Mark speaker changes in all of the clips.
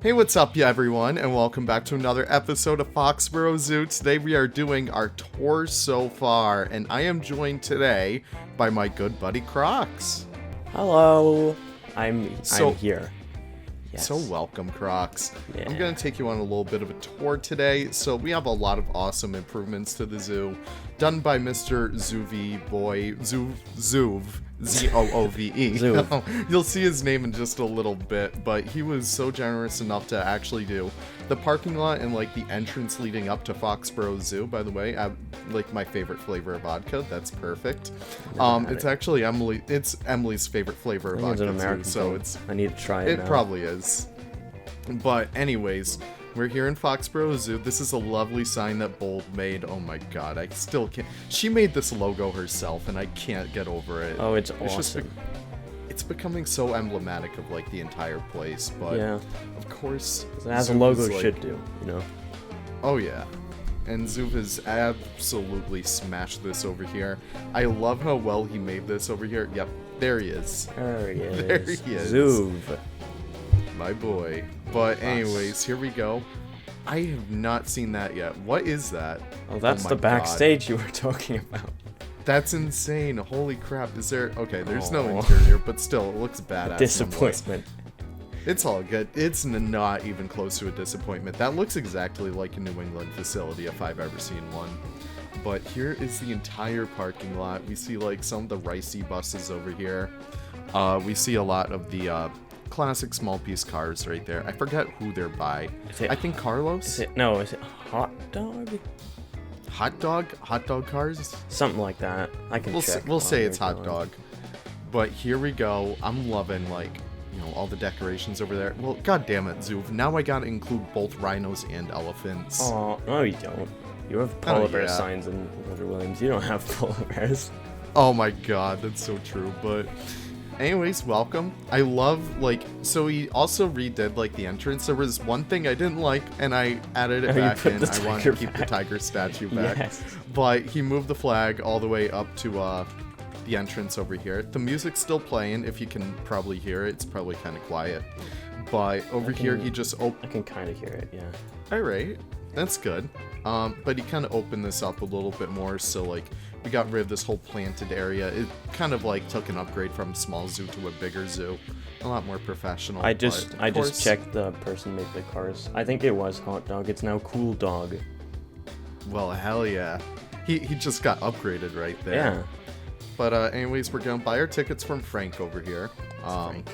Speaker 1: Hey, what's up, everyone, and welcome back to another episode of Foxborough Zoo. Today we are doing our tour so far, and I am joined today by my good buddy Crocs.
Speaker 2: Hello, I'm here. Yes.
Speaker 1: So welcome, Crocs.
Speaker 2: Yeah.
Speaker 1: I'm going to take you on a little bit of a tour today. So we have a lot of awesome improvements to the zoo done by Mr. Zoove boy, Zoove, Z-O-O-V-E.
Speaker 2: Zoove.
Speaker 1: You'll see his name in just a little bit, but he was so generous enough to actually do the parking lot and like the entrance leading up to Foxborough Zoo. By the way, I like my favorite flavor of vodka. That's perfect. It's actually Emily's favorite flavor of vodka too, so
Speaker 2: I need to try it.
Speaker 1: It probably is. But anyways, we're here in Foxborough Zoo. This is a lovely sign that Bold made. Oh my god, I still can't. She made this logo herself, and I can't get over it.
Speaker 2: Oh, it's awesome.
Speaker 1: It's becoming so emblematic of like the entire place. But
Speaker 2: yeah,
Speaker 1: of course,
Speaker 2: as a logo should do, you know.
Speaker 1: Oh yeah. And Zoove has absolutely smashed this over here. I love how well he made this over here. Yep, there he is.
Speaker 2: There he is.
Speaker 1: There he is.
Speaker 2: Zoove.
Speaker 1: My boy. But anyways, here we go. I have not seen that yet. What is that?
Speaker 2: Oh, that's the backstage you were talking about.
Speaker 1: That's insane. Holy crap. Is there... Okay, there's no interior, but still, it looks badass.
Speaker 2: Disappointment.
Speaker 1: It's all good. It's not even close to a disappointment. That looks exactly like a New England facility if I've ever seen one. But here is the entire parking lot. We see like some of the ricey buses over here. We see a lot of the classic small piece cars right there. I forget who they're by. I think Carlos?
Speaker 2: Is it hot dog?
Speaker 1: Hot dog cars?
Speaker 2: Something like that. I can check.
Speaker 1: We'll say it's hot dog. But here we go. I'm loving like, you know, all the decorations over there. Well, god damn it, Zoove. Now I gotta include both rhinos and elephants.
Speaker 2: Oh, no you don't. You have polar bear signs in Walter Williams. You don't have polar bears.
Speaker 1: Oh my god, that's so true. But anyways, welcome. I love, like, so he also redid, like, the entrance. There was one thing I didn't like, and I added it back in. I wanted to keep the tiger statue back.
Speaker 2: Yes.
Speaker 1: But he moved the flag all the way up to, the entrance over here. The music's still playing, if you can probably hear it. It's probably kind of quiet. But over here, he just
Speaker 2: I can kind of hear it, yeah.
Speaker 1: Alright, that's good. But he kind of opened this up a little bit more, so, like, we got rid of this whole planted area. It kind of like took an upgrade from a small zoo to a bigger zoo. A lot more professional.
Speaker 2: I just checked the person made the cars. I think it was hot dog. It's now cool dog.
Speaker 1: Well, hell yeah. He just got upgraded right there.
Speaker 2: Yeah.
Speaker 1: But anyways, we're gonna buy our tickets from Frank over here.
Speaker 2: Frank.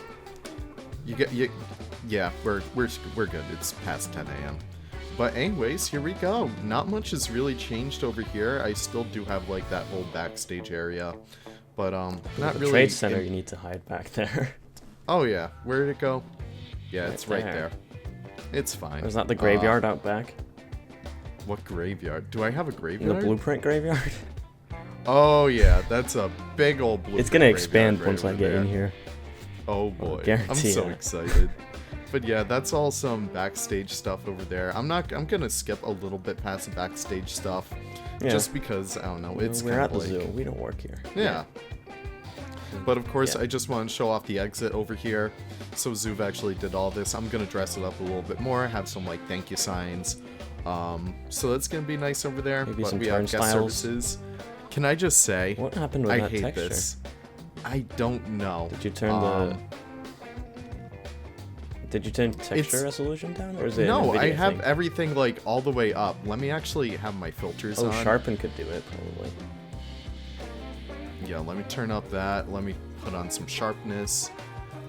Speaker 1: Yeah, we're good. It's past 10 a.m. But anyways, here we go. Not much has really changed over here. I still do have like that whole backstage area, but not really.
Speaker 2: Trade center, you need to hide back there.
Speaker 1: Oh yeah, where did it go? Yeah, it's right there. It's fine.
Speaker 2: Was that the graveyard out back?
Speaker 1: What graveyard? Do I have a graveyard?
Speaker 2: The blueprint graveyard.
Speaker 1: Oh yeah, that's a big old blueprint.
Speaker 2: It's gonna expand once I get in here.
Speaker 1: Oh boy, I'm so excited. But yeah, that's all some backstage stuff over there. I'm gonna skip a little bit past the backstage stuff, just because I don't know.
Speaker 2: We're at the zoo. We don't work here.
Speaker 1: Yeah. But of course, I just want to show off the exit over here. So Zoove actually did all this. I'm gonna dress it up a little bit more. Have some like thank you signs. So that's gonna be nice over there.
Speaker 2: Maybe
Speaker 1: but
Speaker 2: some
Speaker 1: we have guest services. Can I just say?
Speaker 2: What happened with that
Speaker 1: I hate
Speaker 2: texture?
Speaker 1: this. I don't know.
Speaker 2: Did you turn Did you turn texture resolution down, or is it?
Speaker 1: No, I have everything like all the way up. Let me actually have my filters on.
Speaker 2: Oh, sharpen could do it probably.
Speaker 1: Yeah, let me turn up that. Let me put on some sharpness,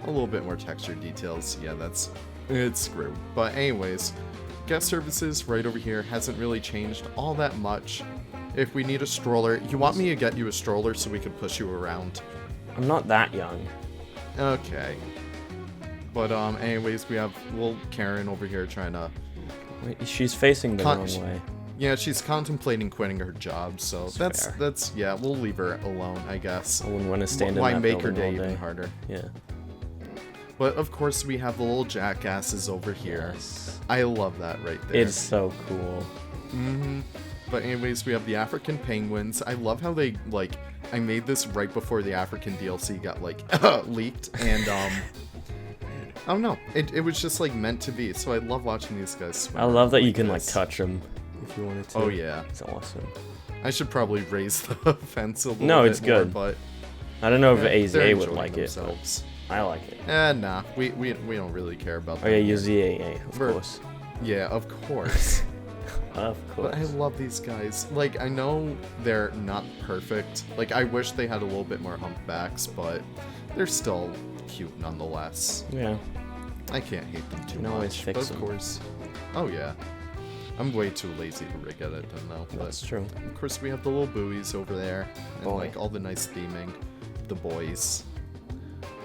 Speaker 1: a little bit more texture details. Yeah, it's screwed. But anyways, guest services right over here hasn't really changed all that much. If we need a stroller, you want me to get you a stroller so we can push you around?
Speaker 2: I'm not that young.
Speaker 1: Okay. But anyways, we have little Karen over here trying to...
Speaker 2: Wait, she's facing the wrong way.
Speaker 1: Yeah, she's contemplating quitting her job, so that's yeah, we'll leave her alone, I guess.
Speaker 2: I wouldn't want to stand in that
Speaker 1: Why make her
Speaker 2: building
Speaker 1: day
Speaker 2: all day.
Speaker 1: even harder?
Speaker 2: Yeah.
Speaker 1: But of course, we have the little jackasses over here.
Speaker 2: Yes.
Speaker 1: I love that right there.
Speaker 2: It's so cool.
Speaker 1: Mm-hmm. But anyways, we have the African penguins. I love how they, like, I made this right before the African DLC got, like, leaked, and, I don't know. It was just like meant to be. So I love watching these guys swim.
Speaker 2: I love that you can
Speaker 1: this.
Speaker 2: like touch them if you wanted to.
Speaker 1: Oh yeah,
Speaker 2: it's awesome.
Speaker 1: I should probably raise the fence a little
Speaker 2: No,
Speaker 1: bit
Speaker 2: it's
Speaker 1: more,
Speaker 2: good.
Speaker 1: but
Speaker 2: I don't know if
Speaker 1: they're
Speaker 2: AZA would
Speaker 1: enjoying
Speaker 2: like
Speaker 1: themselves.
Speaker 2: it, but I like it.
Speaker 1: Nah, we don't really care about that.
Speaker 2: Oh yeah, use the AA, of course.
Speaker 1: Yeah, of course.
Speaker 2: Of course.
Speaker 1: But I love these guys. Like, I know they're not perfect. Like, I wish they had a little bit more humpbacks, but they're still cute nonetheless.
Speaker 2: Yeah.
Speaker 1: I can't hate them too
Speaker 2: You can always
Speaker 1: much.
Speaker 2: fix
Speaker 1: But of
Speaker 2: them.
Speaker 1: course. Oh yeah. I'm way too lazy to rig at it then though.
Speaker 2: That's true.
Speaker 1: Of course we have the little buoys over there. And
Speaker 2: Boy.
Speaker 1: like all the nice theming. The boys.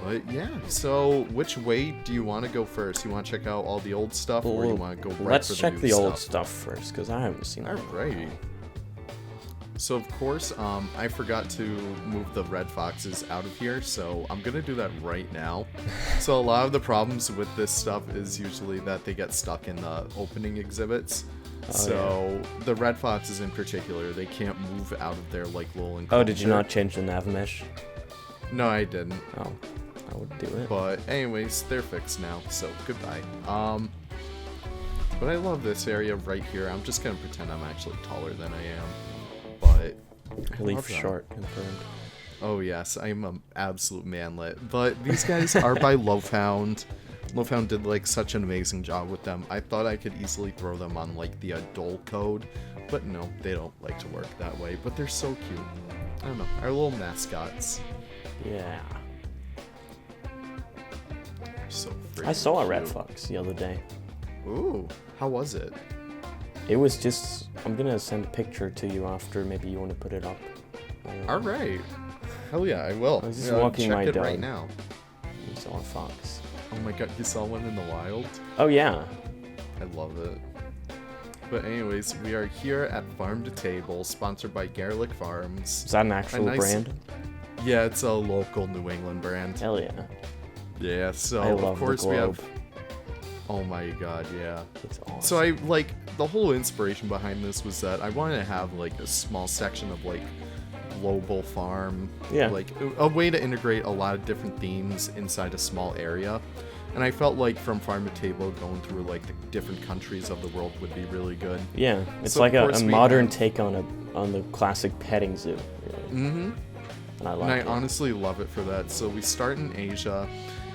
Speaker 1: But yeah, so which way do you want to go first? You want to check out all the old stuff, or you want to go right
Speaker 2: Let's
Speaker 1: for the
Speaker 2: check
Speaker 1: new
Speaker 2: the old
Speaker 1: stuff?
Speaker 2: stuff first, because I haven't seen that.
Speaker 1: Alrighty. So of course, I forgot to move the red foxes out of here, so I'm gonna do that right now. So a lot of the problems with this stuff is usually that they get stuck in the opening exhibits. So the red foxes in particular, they can't move out of their like little enclosure.
Speaker 2: Oh, did you not change the nav mesh?
Speaker 1: No, I didn't.
Speaker 2: Oh, I would do it.
Speaker 1: But anyways, they're fixed now, so goodbye. But I love this area right here. I'm just gonna pretend I'm actually taller than I am. But I
Speaker 2: Leaf
Speaker 1: love them.
Speaker 2: short confirmed.
Speaker 1: Oh yes, I'm an absolute manlet. But these guys are by Lovehound. Lovehound did like such an amazing job with them. I thought I could easily throw them on like the adult code, but no, they don't like to work that way. But they're so cute. I don't know, our little mascots.
Speaker 2: Yeah.
Speaker 1: So
Speaker 2: I saw a
Speaker 1: freaking
Speaker 2: red
Speaker 1: cute.
Speaker 2: fox the other day.
Speaker 1: Ooh, how was it?
Speaker 2: It was just... I'm gonna send a picture to you after. Maybe you want to put it up.
Speaker 1: All right. Hell yeah, I will.
Speaker 2: I was just walking
Speaker 1: check
Speaker 2: my
Speaker 1: it
Speaker 2: dog.
Speaker 1: right now.
Speaker 2: You saw a fox.
Speaker 1: Oh my god, you saw one in the wild?
Speaker 2: Oh yeah.
Speaker 1: I love it. But anyways, we are here at Farm to Table, sponsored by Garlic Farms.
Speaker 2: Is that an actual
Speaker 1: nice-
Speaker 2: brand?
Speaker 1: Yeah, it's a local New England brand.
Speaker 2: Hell yeah.
Speaker 1: Yeah, so
Speaker 2: I love
Speaker 1: of course
Speaker 2: the
Speaker 1: we
Speaker 2: globe.
Speaker 1: have... Oh my god, yeah.
Speaker 2: It's awesome.
Speaker 1: So I, like, the whole inspiration behind this was that I wanted to have, like, a small section of, like, global farm.
Speaker 2: Yeah.
Speaker 1: Like, a way to integrate a lot of different themes inside a small area. And I felt like from farm to table, going through, like, the different countries of the world would be really good.
Speaker 2: Yeah, it's
Speaker 1: So,
Speaker 2: like
Speaker 1: of
Speaker 2: a
Speaker 1: course, we
Speaker 2: modern
Speaker 1: have-
Speaker 2: take on the classic petting zoo. Really.
Speaker 1: Mm-hmm.
Speaker 2: And I like
Speaker 1: And I
Speaker 2: it.
Speaker 1: honestly love it for that. So we start in Asia,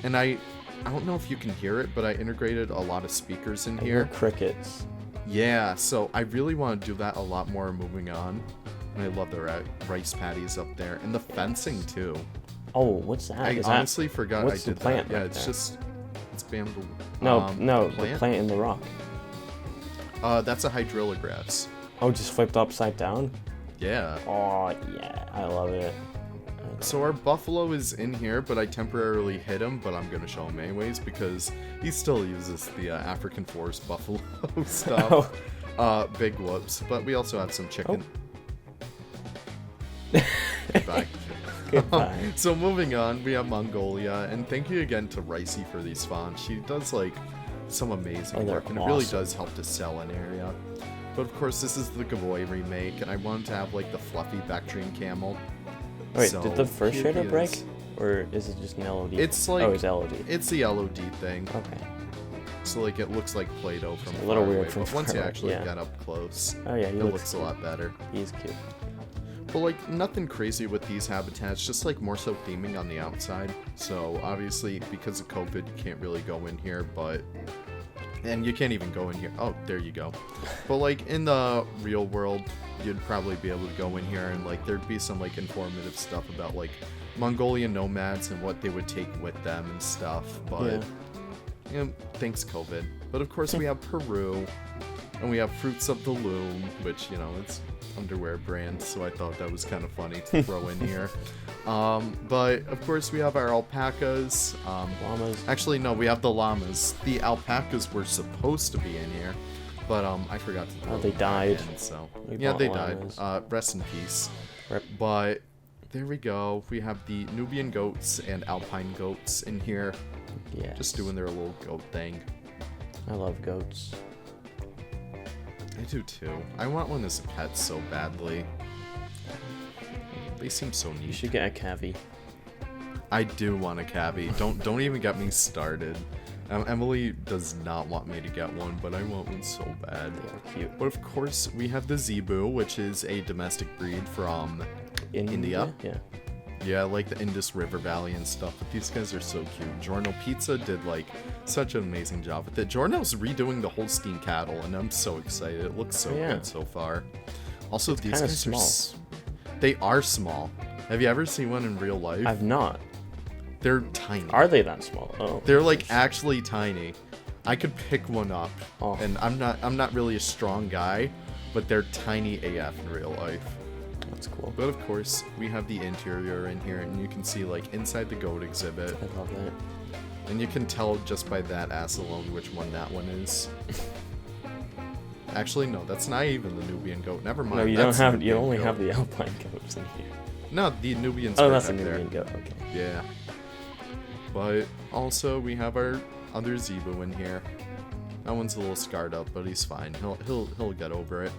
Speaker 1: and I don't know if you can hear it, but I integrated a lot of speakers in
Speaker 2: I hear
Speaker 1: here.
Speaker 2: crickets.
Speaker 1: Yeah, so I really want to do that a lot more moving on. And I love the rice paddies up there, and the fencing too.
Speaker 2: Oh, what's that?
Speaker 1: I
Speaker 2: Is
Speaker 1: honestly forgot
Speaker 2: what's
Speaker 1: I
Speaker 2: the
Speaker 1: did
Speaker 2: plant
Speaker 1: that. Yeah,
Speaker 2: right
Speaker 1: it's
Speaker 2: there?
Speaker 1: just it's bamboo.
Speaker 2: No, no, the
Speaker 1: plant?
Speaker 2: plant in the rock.
Speaker 1: That's a hydrilla.
Speaker 2: Oh, just flipped upside down?
Speaker 1: Yeah.
Speaker 2: Oh, yeah, I love it.
Speaker 1: So our buffalo is in here, but I temporarily hid him, but I'm going to show him anyways because he still uses the African forest buffalo stuff. Big whoops. But we also have some chicken. Goodbye.
Speaker 2: Goodbye.
Speaker 1: So moving on, we have Mongolia, and thank you again to Ricey for these fonts. She does like some amazing
Speaker 2: they're
Speaker 1: work, and it really
Speaker 2: awesome.
Speaker 1: does help to sell an area. But of course, this is the Gavoy remake, and I wanted to have like the fluffy Bactrian camel.
Speaker 2: Wait,
Speaker 1: So,
Speaker 2: did the first
Speaker 1: here
Speaker 2: shader
Speaker 1: he
Speaker 2: break?
Speaker 1: is.
Speaker 2: Or is it just an LOD?
Speaker 1: It's like
Speaker 2: Oh, it's LOD.
Speaker 1: it's the LOD thing.
Speaker 2: Okay.
Speaker 1: So like it looks like Play-Doh from
Speaker 2: It's a little
Speaker 1: far
Speaker 2: weird
Speaker 1: away,
Speaker 2: from
Speaker 1: but once you
Speaker 2: far away,
Speaker 1: actually
Speaker 2: yeah.
Speaker 1: get up close,
Speaker 2: Oh yeah, he
Speaker 1: it
Speaker 2: looks
Speaker 1: looks a lot better.
Speaker 2: He's cute.
Speaker 1: But like nothing crazy with these habitats, just like more so theming on the outside. So obviously because of COVID you can't really go in here, and you can't even go in here. Oh, there you go. But like in the real world, you'd probably be able to go in here and like there'd be some like informative stuff about like Mongolian nomads and what they would take with them and stuff. But you know, thanks COVID. But of course we have Peru, and we have Fruits of the Loom, which, you know, it's underwear brand, so I thought that was kind of funny to throw in here. But of course we have our alpacas.
Speaker 2: Llamas.
Speaker 1: Actually, no, we have the llamas. The alpacas were supposed to be in here, but I forgot to throw
Speaker 2: they
Speaker 1: them back
Speaker 2: died.
Speaker 1: in, so
Speaker 2: We
Speaker 1: yeah,
Speaker 2: bought
Speaker 1: they
Speaker 2: llamas.
Speaker 1: died. Rest in peace.
Speaker 2: Rip.
Speaker 1: But there we go. We have the Nubian goats and Alpine goats in here,
Speaker 2: Yeah.
Speaker 1: just doing their little goat thing.
Speaker 2: I love goats.
Speaker 1: I do too. I want one as a pet so badly. They seem so
Speaker 2: You
Speaker 1: neat.
Speaker 2: should get a cavy.
Speaker 1: I do want a cabbie. Don't even get me started. Emily does not want me to get one, but I want one so bad.
Speaker 2: They're cute.
Speaker 1: But of course, we have the Zebu, which is a domestic breed from India.
Speaker 2: Yeah.
Speaker 1: Yeah, like the Indus River Valley and stuff. But these guys are so cute. Giorno Pizza did like such an amazing job with it. Giorno's redoing the Holstein cattle, and I'm so excited. It looks so good so far. Also,
Speaker 2: It's
Speaker 1: these
Speaker 2: kinda
Speaker 1: guys
Speaker 2: small.
Speaker 1: they are small. Have you ever seen one in real life?
Speaker 2: I've not.
Speaker 1: They're tiny.
Speaker 2: Are they that small? Oh.
Speaker 1: They're like actually tiny. I could pick one up,
Speaker 2: Oh.
Speaker 1: and I'm not really a strong guy, but they're tiny AF in real life.
Speaker 2: That's cool.
Speaker 1: But of course, we have the interior in here, and you can see like inside the goat exhibit,
Speaker 2: I love that.
Speaker 1: and you can tell just by that ass alone which one that one is. Actually, no, that's not even the Nubian goat. Never mind.
Speaker 2: No, you
Speaker 1: that's
Speaker 2: don't have.
Speaker 1: the
Speaker 2: You
Speaker 1: Nubian
Speaker 2: only
Speaker 1: goat.
Speaker 2: have the Alpine goats in here.
Speaker 1: No, the Nubian's
Speaker 2: Oh,
Speaker 1: right
Speaker 2: that's a
Speaker 1: up there.
Speaker 2: Nubian goat. Okay.
Speaker 1: Yeah. But also we have our other Zebu in here. That one's a little scarred up, but he's fine. He'll get over it.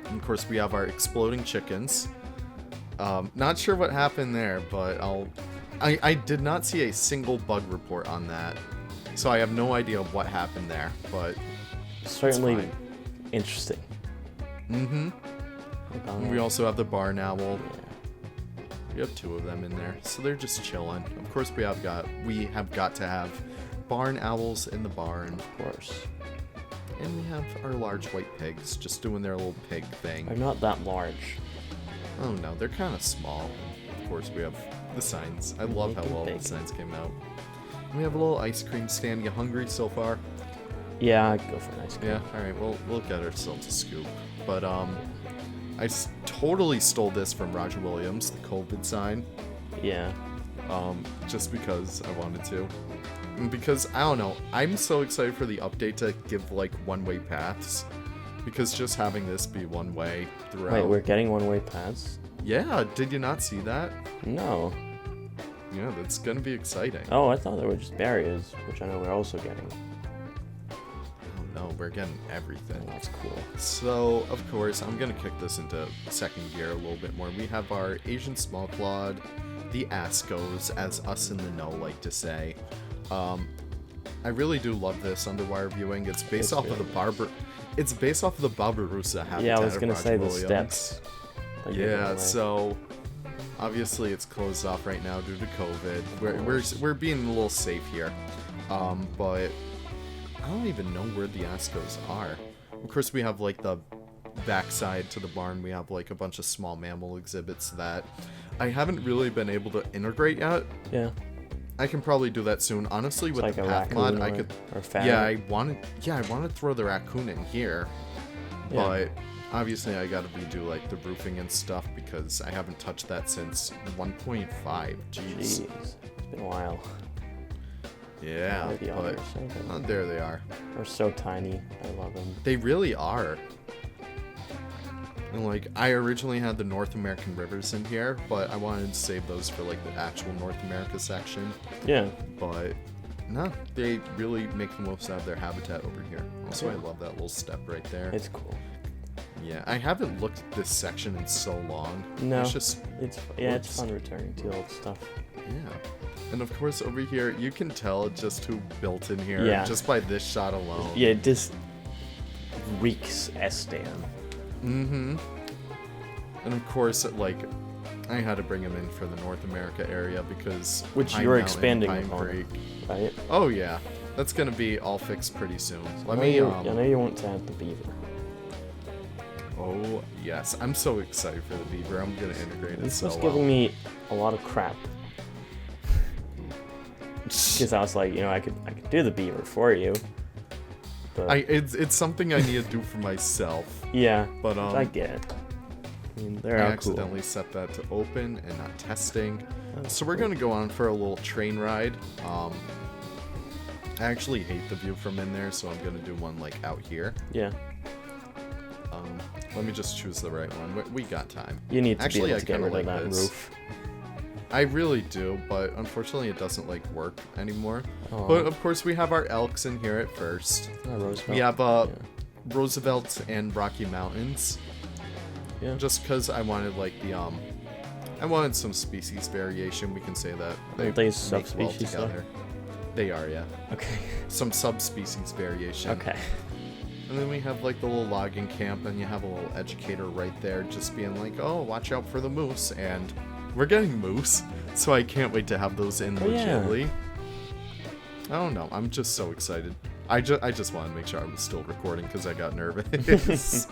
Speaker 1: And of course we have our exploding chickens. Not sure what happened there, but I did not see a single bug report on that. So I have no idea what happened there, but
Speaker 2: Certainly
Speaker 1: fine.
Speaker 2: interesting.
Speaker 1: mm-hmm. And we also have the barn owl.
Speaker 2: Yeah.
Speaker 1: We have two of them in there, so they're just chilling. Of course, we have got to have barn owls in the barn,
Speaker 2: Of course.
Speaker 1: and we have our large white pigs just doing their little pig
Speaker 2: They're
Speaker 1: thing.
Speaker 2: not that large.
Speaker 1: Oh no, they're kind of small. Of course, we have the signs. I love how
Speaker 2: Make 'em
Speaker 1: well
Speaker 2: big.
Speaker 1: the signs came out. And we have a little ice cream stand. You hungry so far?
Speaker 2: Yeah, I'd go for an ice cream.
Speaker 1: Yeah. All right. Well, we'll get ourselves a scoop. But totally stole this from Roger Williams, the COVID sign.
Speaker 2: Yeah.
Speaker 1: Just because I wanted to. And because, I don't know, I'm so excited for the update to give, like, one-way paths. Because just having this be one-way throughout...
Speaker 2: Wait, we're getting one-way paths?
Speaker 1: Yeah, did you not see that?
Speaker 2: No.
Speaker 1: Yeah, that's gonna be exciting.
Speaker 2: Oh, I thought they were just barriers, which I know we're also getting.
Speaker 1: Oh no, we're getting everything.
Speaker 2: Oh, that's cool.
Speaker 1: So, of course, I'm gonna kick this into second gear a little bit more. We have our Asian small clawed, the Ascos, as us in the know like to say. I really do love this underwire viewing. It's based off of the It's based off of the Barbarossa habitat.
Speaker 2: Yeah, I was
Speaker 1: of
Speaker 2: gonna
Speaker 1: Roger
Speaker 2: say the
Speaker 1: Williams.
Speaker 2: steps. Like, you're
Speaker 1: Yeah,
Speaker 2: going away.
Speaker 1: so obviously it's closed off right now due to COVID. We're being a little safe here, but I don't even know where the Ascos are. Of course, we have like the backside to the barn. We have like a bunch of small mammal exhibits that I haven't really been able to integrate yet.
Speaker 2: Yeah.
Speaker 1: I can probably do that soon. Honestly,
Speaker 2: It's
Speaker 1: with
Speaker 2: like
Speaker 1: the
Speaker 2: a
Speaker 1: path mod,
Speaker 2: raccoon
Speaker 1: I
Speaker 2: or-
Speaker 1: could.
Speaker 2: or ferret.
Speaker 1: Yeah, I want to throw the raccoon in here,
Speaker 2: Yeah.
Speaker 1: but obviously I got to redo like the roofing and stuff because I haven't touched that since 1.5. Jeez.
Speaker 2: Jeez. It's been a while.
Speaker 1: Yeah,
Speaker 2: They're the
Speaker 1: but
Speaker 2: others, aren't they?
Speaker 1: there they are.
Speaker 2: They're so tiny. I love them.
Speaker 1: They really are. And like I originally had the North American rivers in here, but I wanted to save those for like the actual North America section.
Speaker 2: Yeah.
Speaker 1: But no, they really make the most out of their habitat over here. Also, I
Speaker 2: Yeah.
Speaker 1: love that little step right there.
Speaker 2: It's cool.
Speaker 1: Yeah, I haven't looked at this section in so long.
Speaker 2: No.
Speaker 1: It's just,
Speaker 2: It's
Speaker 1: Whoops.
Speaker 2: fun returning to old stuff.
Speaker 1: yeah. And of course, over here, you can tell just who built in here
Speaker 2: Yeah.
Speaker 1: just by this shot alone.
Speaker 2: Yeah, it just reeks Estan.
Speaker 1: Mm-hmm. And of course, like, I had to bring him in for the North America area because
Speaker 2: Which
Speaker 1: Pine
Speaker 2: you're
Speaker 1: Mountain,
Speaker 2: expanding
Speaker 1: Pine
Speaker 2: upon.
Speaker 1: Creek.
Speaker 2: Right?
Speaker 1: Oh yeah, that's gonna be all fixed pretty soon. Let
Speaker 2: I know
Speaker 1: me.
Speaker 2: you, I know you want to add the beaver.
Speaker 1: Oh yes, I'm so excited for the beaver. I'm gonna integrate it
Speaker 2: This
Speaker 1: so
Speaker 2: was
Speaker 1: well.
Speaker 2: giving me a lot of crap. Because I was like, I could do the beaver for you. But
Speaker 1: It's something I need to do for myself.
Speaker 2: yeah,
Speaker 1: But
Speaker 2: I get it. I mean, they're
Speaker 1: I
Speaker 2: all
Speaker 1: accidentally set that to open and not testing.
Speaker 2: cool.
Speaker 1: So we're gonna go on for a little train ride. I actually hate the view from in there, so I'm gonna do one like out here.
Speaker 2: Yeah,
Speaker 1: Let me just choose the right one. We got time.
Speaker 2: you need to
Speaker 1: Actually,
Speaker 2: be
Speaker 1: I
Speaker 2: able to get
Speaker 1: kinda
Speaker 2: rid of
Speaker 1: like
Speaker 2: that
Speaker 1: this.
Speaker 2: roof.
Speaker 1: I really do, but unfortunately it doesn't like work anymore.
Speaker 2: Aw.
Speaker 1: But of course we have our elks in here at first.
Speaker 2: Roosevelt.
Speaker 1: We have
Speaker 2: Yeah.
Speaker 1: Roosevelt and Rocky Mountains.
Speaker 2: Yeah.
Speaker 1: Just because I wanted like the I wanted some species variation. We can say that
Speaker 2: Aren't they
Speaker 1: make well
Speaker 2: subspecies, though?
Speaker 1: together. They are, yeah.
Speaker 2: Okay.
Speaker 1: Some subspecies variation.
Speaker 2: Okay.
Speaker 1: And then we have like the little logging camp, and you have a little educator right there just being like, oh, watch out for the moose. And we're getting moose, so I can't wait to have those in legitly. I don't know. I'm just so excited. I just wanted to make sure I was still recording because I got nervous.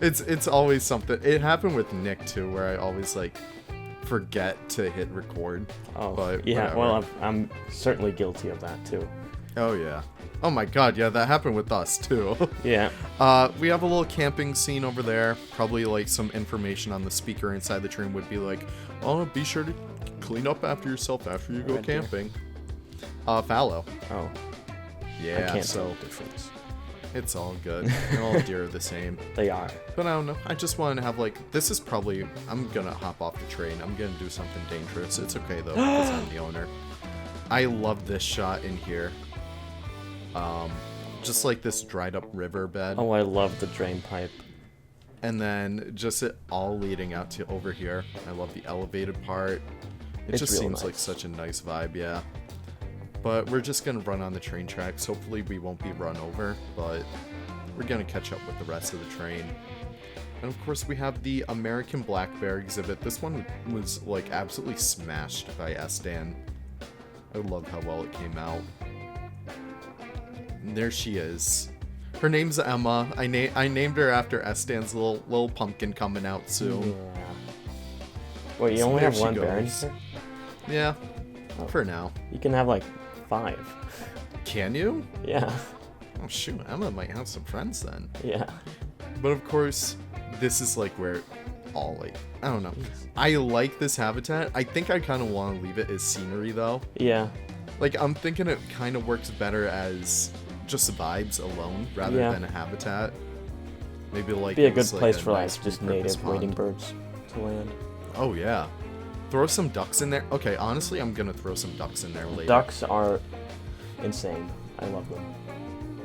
Speaker 1: It's always something. It happened with Nick too, where I always like forget to hit record.
Speaker 2: Oh,
Speaker 1: but
Speaker 2: yeah.
Speaker 1: whatever.
Speaker 2: Well, I'm certainly guilty of that too.
Speaker 1: Oh yeah. Oh my god, yeah, that happened with us too.
Speaker 2: Yeah.
Speaker 1: We have a little camping scene over there. Probably like some information on the speaker inside the train would be like, oh, be sure to clean up after yourself after you go
Speaker 2: Red deer.
Speaker 1: camping. Fallow.
Speaker 2: Oh.
Speaker 1: Yeah,
Speaker 2: I can't
Speaker 1: so
Speaker 2: tell the difference.
Speaker 1: it's all good. All deer are the same.
Speaker 2: They are.
Speaker 1: But I don't know. I just wanted to have like, this is probably, I'm gonna hop off the train. I'm gonna do something dangerous. It's okay though, because I'm the owner. I love this shot in here. Just like this dried up riverbed.
Speaker 2: Oh, I love the drain pipe.
Speaker 1: And then just it all leading out to over here. I love the elevated part. It
Speaker 2: It's
Speaker 1: just
Speaker 2: real
Speaker 1: seems
Speaker 2: nice.
Speaker 1: like such a nice vibe, yeah. But we're just gonna run on the train tracks. Hopefully we won't be run over, but we're gonna catch up with the rest of the train. And of course we have the American black bear exhibit. This one was like absolutely smashed by Estan. I love how well it came out. And there she is. Her name's Emma. I named her after Estan's little pumpkin coming out soon.
Speaker 2: Yeah. Wait, you
Speaker 1: So
Speaker 2: only
Speaker 1: there
Speaker 2: have
Speaker 1: she
Speaker 2: one bear in
Speaker 1: goes.
Speaker 2: here?
Speaker 1: Yeah,
Speaker 2: Oh.
Speaker 1: for now.
Speaker 2: You can have like 5.
Speaker 1: Can you?
Speaker 2: Yeah.
Speaker 1: Oh shoot, Emma might have some friends then.
Speaker 2: Yeah.
Speaker 1: But of course, this is like where all like, I don't know. I like this habitat. I think I kind of want to leave it as scenery though.
Speaker 2: Yeah.
Speaker 1: Like I'm thinking it kind of works better as just vibes alone rather
Speaker 2: Yeah.
Speaker 1: than a habitat. Maybe like
Speaker 2: Be a good
Speaker 1: it's, like,
Speaker 2: place
Speaker 1: a
Speaker 2: for like
Speaker 1: nice
Speaker 2: just
Speaker 1: repurposed
Speaker 2: native wading
Speaker 1: pond.
Speaker 2: birds to land.
Speaker 1: Oh yeah. Throw some ducks in there. Okay, honestly, I'm gonna throw some ducks in there later.
Speaker 2: Ducks are insane. I love them.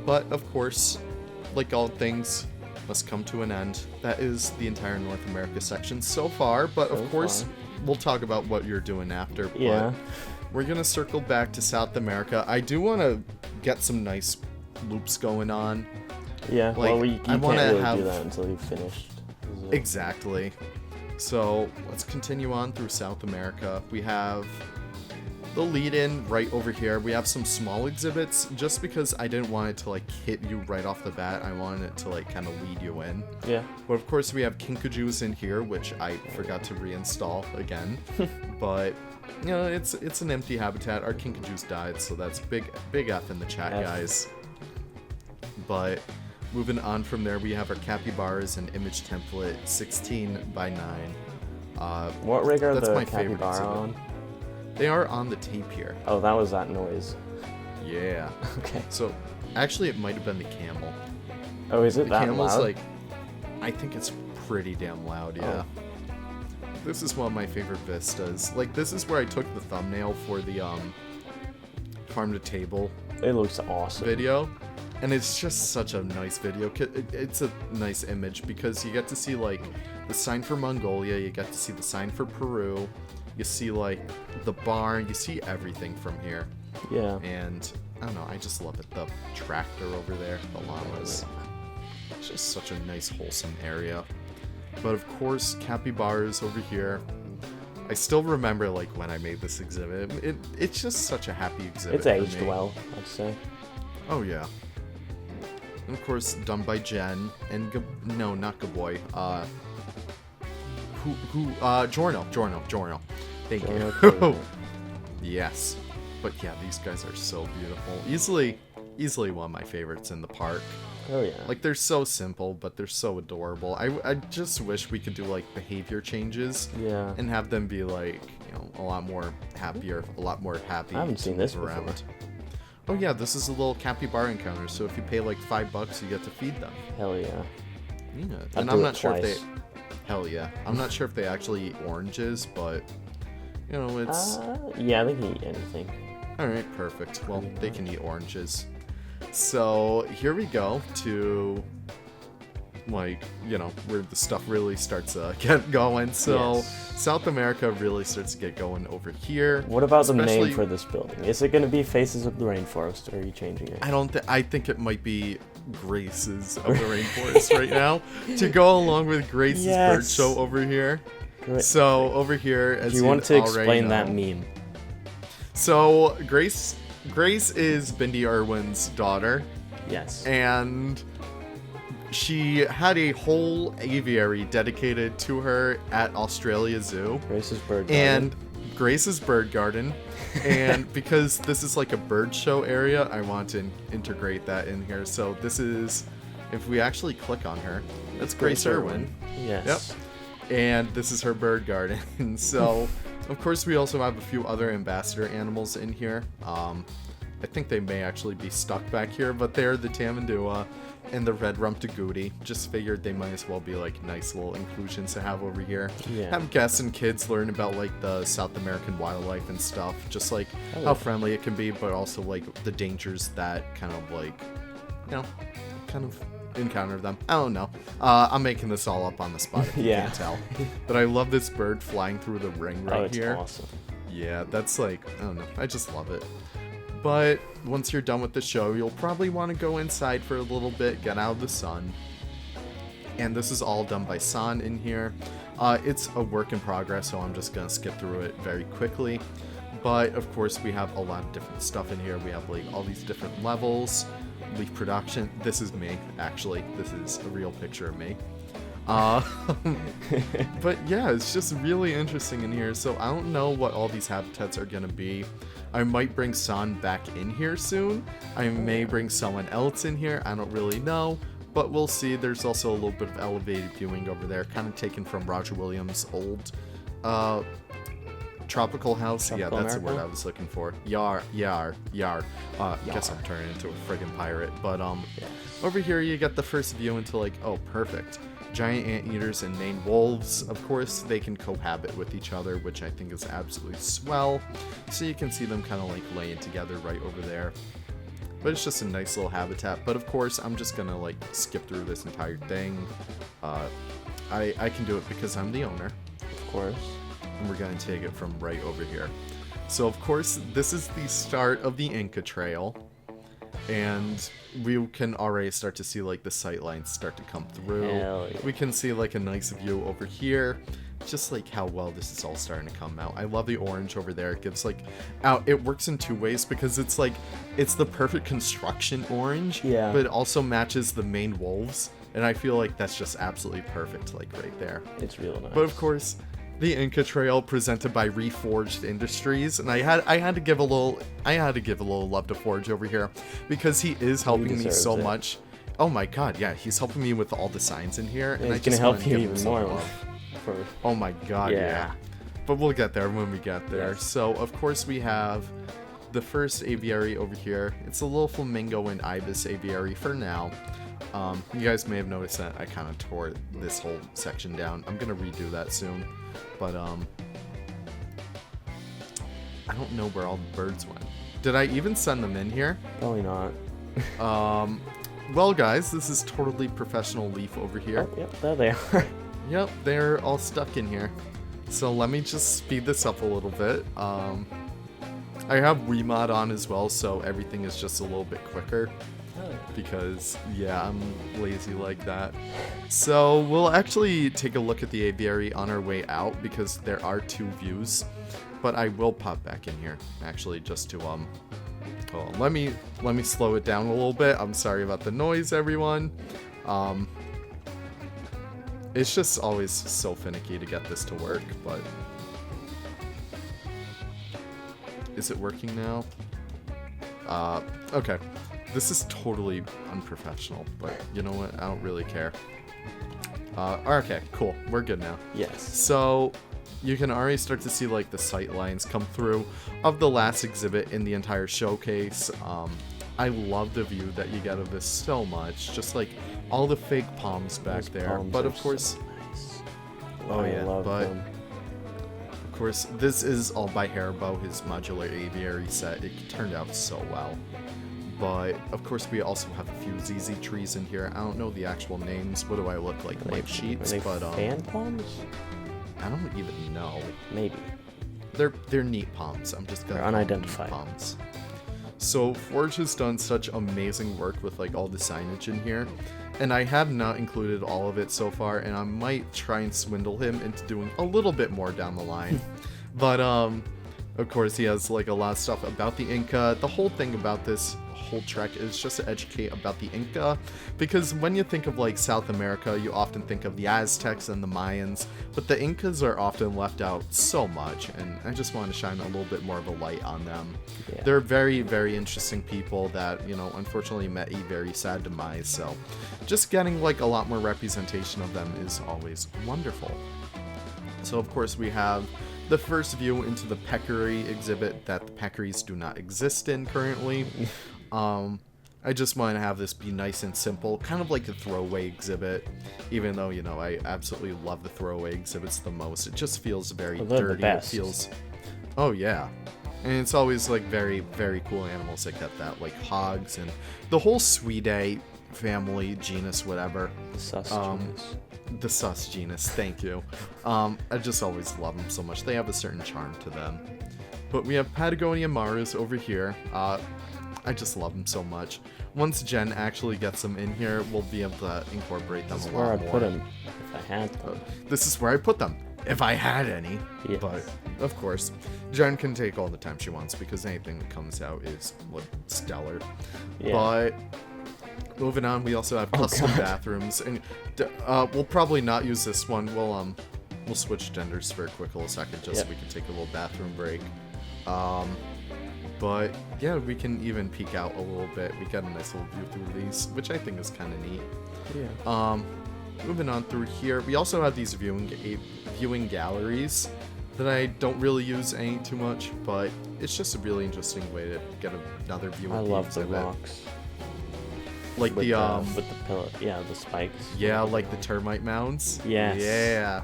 Speaker 1: But of course, like all things, must come to an end. That is the entire North America section so far. But
Speaker 2: So
Speaker 1: of course,
Speaker 2: far.
Speaker 1: we'll talk about what you're doing after.
Speaker 2: Yeah.
Speaker 1: But we're gonna circle back to South America. I do want to get some nice loops going on.
Speaker 2: Yeah.
Speaker 1: Like,
Speaker 2: well, you
Speaker 1: I
Speaker 2: can't
Speaker 1: wanna
Speaker 2: really
Speaker 1: have-
Speaker 2: do that until you've finished. Zoo.
Speaker 1: Exactly. So let's continue on through South America. We have the lead-in right over here. We have some small exhibits just because I didn't want it to like hit you right off the bat. I wanted it to like kind of lead you in.
Speaker 2: Yeah.
Speaker 1: But of course we have kinkajous in here, which I forgot to reinstall again. But you know, it's an empty habitat. Our kinkajous died, so that's big F in the chat,
Speaker 2: F.
Speaker 1: guys. But moving on from there, we have our capybaras and image template 16 by 9.
Speaker 2: What rig are
Speaker 1: That's
Speaker 2: the
Speaker 1: my favorite
Speaker 2: capybara
Speaker 1: exhibit.
Speaker 2: on?
Speaker 1: They are on the tape here.
Speaker 2: Oh, that was that noise.
Speaker 1: Yeah.
Speaker 2: Okay.
Speaker 1: So actually, it might have been the camel.
Speaker 2: Oh, is it
Speaker 1: The
Speaker 2: that
Speaker 1: camel's
Speaker 2: loud?
Speaker 1: like, I think it's pretty damn loud. Yeah. This is one of my favorite vistas. Like this is where I took the thumbnail for the farm to table
Speaker 2: It looks awesome.
Speaker 1: video, and it's just such a nice video. It's a nice image because you get to see like the sign for Mongolia, you get to see the sign for Peru, you see like the barn, you see everything from here.
Speaker 2: Yeah.
Speaker 1: And I don't know, I just love it. The tractor over there, the llamas. It's just such a nice wholesome area. But of course, capybaras over here. I still remember like when I made this exhibit. It's just such a happy exhibit.
Speaker 2: It's
Speaker 1: for
Speaker 2: aged
Speaker 1: me.
Speaker 2: well, I'd say.
Speaker 1: Oh yeah. And of course, done by Jen and no, not Gaboy. Giorno. Thank you.
Speaker 2: Giorno.
Speaker 1: Yes. But yeah, these guys are so beautiful. Easily one of my favorites in the park.
Speaker 2: Oh yeah.
Speaker 1: Like they're so simple, but they're so adorable. I just wish we could do like behavior changes
Speaker 2: Yeah.
Speaker 1: and have them be like, you know, a lot more happy
Speaker 2: I haven't
Speaker 1: to
Speaker 2: seen this
Speaker 1: move
Speaker 2: before.
Speaker 1: Oh yeah, this is a little capybara encounter. So if you pay like $5, you get to feed them.
Speaker 2: Hell yeah.
Speaker 1: Yeah.
Speaker 2: I'd
Speaker 1: And
Speaker 2: do
Speaker 1: I'm
Speaker 2: it
Speaker 1: not sure if
Speaker 2: twice.
Speaker 1: they. Hell yeah. I'm not sure if they actually eat oranges, but you know it's.
Speaker 2: Yeah, they can eat anything.
Speaker 1: All right, perfect. Well, they can eat oranges. So here we go to like, you know, where the stuff really starts to get going. So
Speaker 2: Yes.
Speaker 1: South America really starts to get going over here.
Speaker 2: What about the
Speaker 1: Especially-
Speaker 2: name for this building? Is it going to be Faces of the Rainforest, or are you changing it?
Speaker 1: I think it might be Graces of the Rainforest right now to go along with Grace's bird
Speaker 2: Yes.
Speaker 1: show over here.
Speaker 2: Great.
Speaker 1: So over here, as
Speaker 2: Do you want to
Speaker 1: already
Speaker 2: explain
Speaker 1: know-
Speaker 2: that meme?
Speaker 1: So Grace is Bindi Irwin's daughter,
Speaker 2: Yes.
Speaker 1: and she had a whole aviary dedicated to her at Australia Zoo.
Speaker 2: Grace's bird garden.
Speaker 1: And Grace's bird garden. And because this is like a bird show area, I want to integrate that in here. So this is, if we actually click on her, that's Grace Irwin.
Speaker 2: Yes.
Speaker 1: And this is her bird garden. So, of course, we also have a few other ambassador animals in here. I think they may actually be stuck back here, but they're the Tamandua and the red-rumped agouti. Just figured they might as well be like nice little inclusions to have over here.
Speaker 2: Yeah.
Speaker 1: Have guests and kids learn about like the South American wildlife and stuff, just like
Speaker 2: Oh.
Speaker 1: how friendly it can be, but also like the dangers that kind of like, you know, kind of encounter them. I don't know. I'm making this all up on the spot if you
Speaker 2: Yeah.
Speaker 1: can't tell. But I love this bird flying through the ring right
Speaker 2: Oh, it's
Speaker 1: here.
Speaker 2: awesome.
Speaker 1: Yeah, that's like, I don't know. I just love it. But once you're done with the show, you'll probably want to go inside for a little bit, get out of the sun. And this is all done by San in here. It's a work in progress, so I'm just going to skip through it very quickly. But of course, we have a lot of different stuff in here. We have like all these different levels, leaf production. This is me, actually. This is a real picture of me. But yeah, it's just really interesting in here. So I don't know what all these habitats are gonna be. I might bring San back in here soon. I may bring someone else in here. I don't really know, but we'll see. There's also a little bit of elevated viewing over there, kind of taken from Roger Williams' old tropical house. Yeah,
Speaker 2: Tropical
Speaker 1: that's the word
Speaker 2: America?
Speaker 1: I was looking for. Yar. Guess I'm turning into a friggin' pirate. But over here you get the first view into like, oh, perfect. Giant anteaters and Maine wolves. Of course, they can cohabit with each other, which I think is absolutely swell. So you can see them kind of like laying together right over there. But it's just a nice little habitat. But of course, I'm just gonna like skip through this entire thing. I can do it because I'm the owner.
Speaker 2: Of course.
Speaker 1: And we're going to take it from right over here. So of course, this is the start of the Inca Trail, and we can already start to see like the sight lines start to come through.
Speaker 2: Hell yeah.
Speaker 1: We can see like a nice view over here, just like how well this is all starting to come out. I love the orange over there. It gives like out. It works in two ways because it's like it's the perfect construction orange,
Speaker 2: Yeah.
Speaker 1: but it also matches the Maine wolves, and I feel like that's just absolutely perfect, like right there.
Speaker 2: It's real nice.
Speaker 1: But of course, the Inca Trail presented by Reforged Industries, and I had to give a little love to Forge over here because he is helping me
Speaker 2: deserves
Speaker 1: so
Speaker 2: it.
Speaker 1: much. Oh my god, yeah, he's helping me with all the signs in here, and
Speaker 2: Yeah,
Speaker 1: I
Speaker 2: he's gonna
Speaker 1: just
Speaker 2: help
Speaker 1: wanna
Speaker 2: you
Speaker 1: give him
Speaker 2: even
Speaker 1: some
Speaker 2: more.
Speaker 1: love.
Speaker 2: For
Speaker 1: Oh my god, yeah.
Speaker 2: Yeah.
Speaker 1: But we'll get there when we get there.
Speaker 2: Yes.
Speaker 1: So of course we have the first aviary over here. It's a little flamingo and ibis aviary for now. You guys may have noticed that I kind of tore this whole section down. I'm gonna redo that soon, but I don't know where all the birds went. Did I even send them in here?
Speaker 2: probably not.
Speaker 1: Well, guys, this is totally professional leaf over here.
Speaker 2: Oh, yep, there they are.
Speaker 1: Yep, they're all stuck in here. So let me just speed this up a little bit. I have Remod on as well, so everything is just a little bit quicker. Because, yeah, I'm lazy like that. So we'll actually take a look at the aviary on our way out because there are two views. But I will pop back in here, actually, just to, hold on, let me slow it down a little bit. I'm sorry about the noise, everyone. It's just always so finicky to get this to work, but... Is it working now? Okay. This is totally unprofessional, but you know what? I don't really care. Okay, cool. We're good now.
Speaker 2: Yes.
Speaker 1: So, you can already start to see like the sight lines come through of the last exhibit in the entire showcase. I love the view that you get of this so much. Just like all the fake palms back
Speaker 2: Those
Speaker 1: there.
Speaker 2: palms
Speaker 1: But
Speaker 2: are
Speaker 1: of course,
Speaker 2: so nice.
Speaker 1: Oh,
Speaker 2: I
Speaker 1: yeah,
Speaker 2: love
Speaker 1: but-
Speaker 2: them.
Speaker 1: of course, this is all by Haribo, his modular aviary set. It turned out so well. But of course we also have a few ZZ trees in here. I don't know the actual names. What do I look like? Life sheets,
Speaker 2: Are they
Speaker 1: but
Speaker 2: fan palms?
Speaker 1: I don't even know.
Speaker 2: Maybe.
Speaker 1: They're neat palms. I'm just gonna
Speaker 2: They're unidentified
Speaker 1: palms. So Forge has done such amazing work with like all the signage in here, and I have not included all of it so far, and I might try and swindle him into doing a little bit more down the line. But of course he has like a lot of stuff about the Inca. The whole thing about this whole trek is just to educate about the Inca, because when you think of like South America, you often think of the Aztecs and the Mayans, but the Incas are often left out so much, and I just want to shine a little bit more of a light on them.
Speaker 2: Yeah.
Speaker 1: They're very, very interesting people that, you know, unfortunately met a very sad demise, so just getting like a lot more representation of them is always wonderful. So of course we have the first view into the Peccary exhibit that the Peccaries do not exist in currently. I just want to have this be nice and simple, kind of like the throwaway exhibit, even though, you know, I absolutely love the throwaway exhibits the most. It just feels very dirty. It feels, oh yeah. And it's always like very, very cool animals that get that, like hogs and the whole Suidae family, genus, whatever.
Speaker 2: The sus genus.
Speaker 1: The sus genus, thank you. I just always love them so much. They have a certain charm to them. But we have Patagonia Maras over here. I just love them so much. Once Jen actually gets them in here, we'll be able to incorporate them a lot more.
Speaker 2: This is where I put them, if I had them.
Speaker 1: This is where I put them, if I had any.
Speaker 2: Yes.
Speaker 1: But, of course, Jen can take all the time she wants, because anything that comes out is stellar.
Speaker 2: Yeah.
Speaker 1: But moving on, we also have custom bathrooms, and we'll probably not use this one. We'll switch genders for a quick little second, just so we can take a little bathroom break. But yeah, we can even peek out a little bit. We got a nice little view through these, which I think is kind of neat.
Speaker 2: Yeah.
Speaker 1: Moving on through here, we also have these viewing galleries that I don't really use any too much, but it's just a really interesting way to get another view of the exhibit.
Speaker 2: The rocks.
Speaker 1: Like
Speaker 2: with the pillow, the spikes.
Speaker 1: Yeah, like the termite mounds.
Speaker 2: Yes.
Speaker 1: Yeah.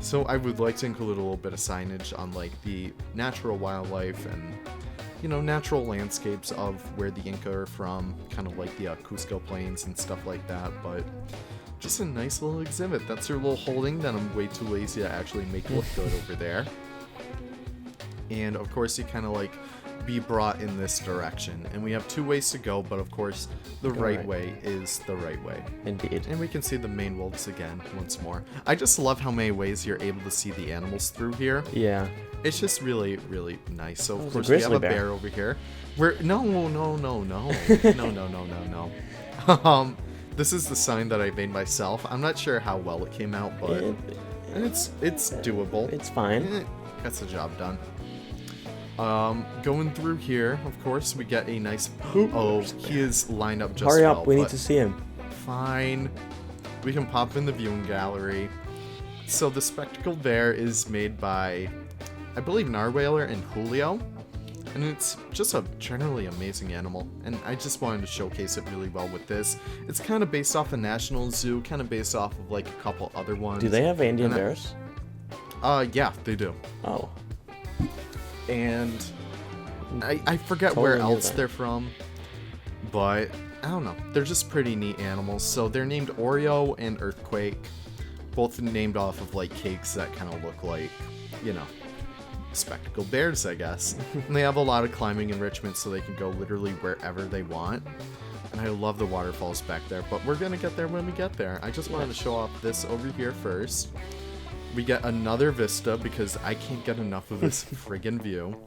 Speaker 1: So I would like to include a little bit of signage on like the natural wildlife and, you know, natural landscapes of where the Inca are from, kind of like the Cusco Plains and stuff like that. But just a nice little exhibit. That's your little holding that I'm way too lazy to actually make look good over there. And of course you kind of like be brought in this direction, and we have two ways to go, but of course the right way is the right way.
Speaker 2: Indeed.
Speaker 1: And we can see the main wolves again once more. I just love how many ways you're able to see the animals through here.
Speaker 2: Yeah,
Speaker 1: it's just really, really nice. So of course
Speaker 2: we
Speaker 1: have a bear over here. No. This is the sign that I made myself. I'm not sure how well it came out, but it's doable.
Speaker 2: It's fine.
Speaker 1: Gets the job done. Going through here, of course, we get a nice... Oh, he is lined up just
Speaker 2: Hurry
Speaker 1: well.
Speaker 2: up, we need to see him.
Speaker 1: Fine. We can pop in the viewing gallery. So the spectacled bear is made by, I believe, Narwhaler and Julio. And it's just a generally amazing animal. And I just wanted to showcase it really well with this. It's kind of based off a National Zoo, kind of based off of like a couple other ones.
Speaker 2: Do they have Andean bears?
Speaker 1: Yeah, they do.
Speaker 2: Oh.
Speaker 1: And I forget where else they're from, but I don't know. They're just pretty neat animals. So they're named Oreo and Earthquake, both named off of like cakes that kind of look like, you know, spectacled bears, I guess. And they have a lot of climbing enrichment, so they can go literally wherever they want. And I love the waterfalls back there, but we're gonna get there when we get there. I just wanted to show off this over here first. We get another vista because I can't get enough of this friggin' view.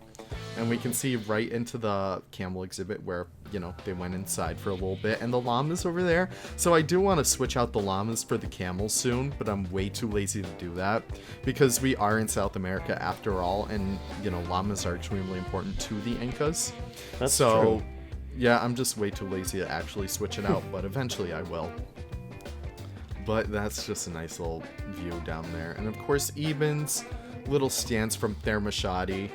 Speaker 1: And we can see right into the camel exhibit where, you know, they went inside for a little bit. And the llamas over there. So I do want to switch out the llamas for the camels soon, but I'm way too lazy to do that. Because we are in South America after all, and, you know, llamas are extremely important to the Incas.
Speaker 2: That's true.
Speaker 1: Yeah, I'm just way too lazy to actually switch it out, but eventually I will. But that's just a nice little view down there. And of course, Eben's little stands from Thermashadi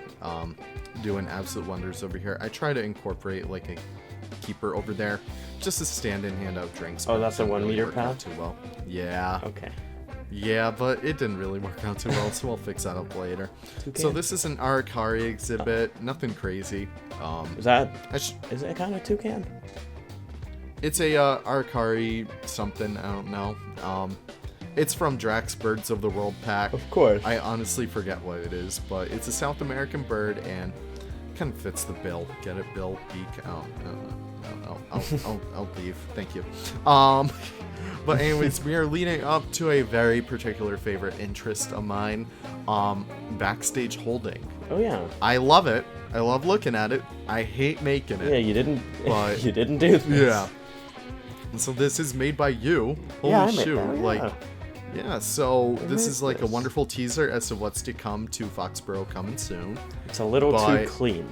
Speaker 1: doing absolute wonders over here. I try to incorporate like a keeper over there just to stand and hand out drinks.
Speaker 2: Oh, that's a 1 meter path?
Speaker 1: Too well. Yeah.
Speaker 2: Okay.
Speaker 1: Yeah, but it didn't really work out too well, so we'll fix that up later.
Speaker 2: Toucan.
Speaker 1: So this is an Peccary exhibit, nothing crazy.
Speaker 2: Is it kind of toucan?
Speaker 1: It's a Peccary something, I don't know. It's from Drax Birds of the World pack.
Speaker 2: Of course.
Speaker 1: I honestly forget what it is, but it's a South American bird and kind of fits the bill. Get it, Bill? Beak? Oh, no. I'll leave. Thank you. But anyways, we are leading up to a very particular favorite interest of mine, backstage holding.
Speaker 2: Oh yeah.
Speaker 1: I love it. I love looking at it. I hate making it.
Speaker 2: Yeah, you didn't.
Speaker 1: But,
Speaker 2: you didn't do this.
Speaker 1: Yeah. And so this is made by you. Holy
Speaker 2: Yeah, I
Speaker 1: shoot!
Speaker 2: made that, yeah.
Speaker 1: Like, yeah. So this is like a
Speaker 2: this.
Speaker 1: wonderful teaser as to what's to come to Foxborough coming soon.
Speaker 2: It's a little
Speaker 1: But-
Speaker 2: too clean.